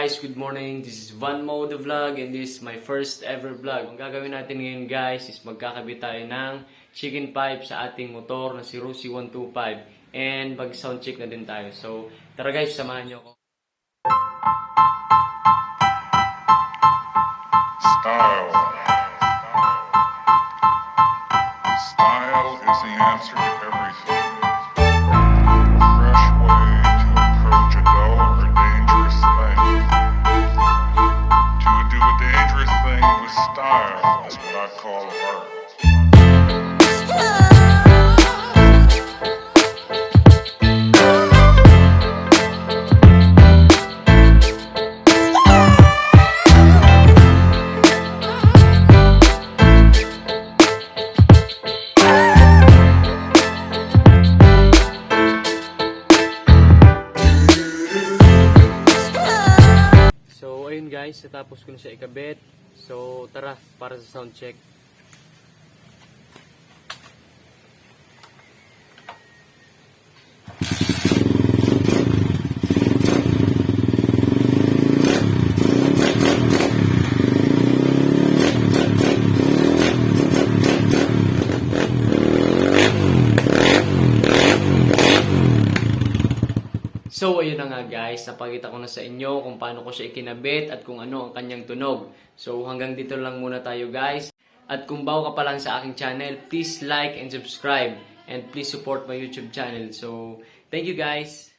guys, good morning. This is Van Mo the vlog and this is my first ever vlog. Ang gagawin natin ngayon guys is magkakabit tayo ng chicken pipe sa ating motor na si Rusi 125 and mag sound check na din tayo. So tara guys, samahan niyo ako. Style is the answer to everything. A fresh way to approach a dull or dangerous thing. To do a dangerous thing with style is what I call art. So ayun guys, natapos ko na siya ikabit. So tara para sa sound check. So, ayun na nga guys, napakita ko na sa inyo kung paano ko siya ikinabit at kung ano ang kanyang tunog. So, hanggang dito lang muna tayo guys. At kung bago ka pa lang sa aking channel, please like and subscribe. And please support my YouTube channel. So, thank you guys!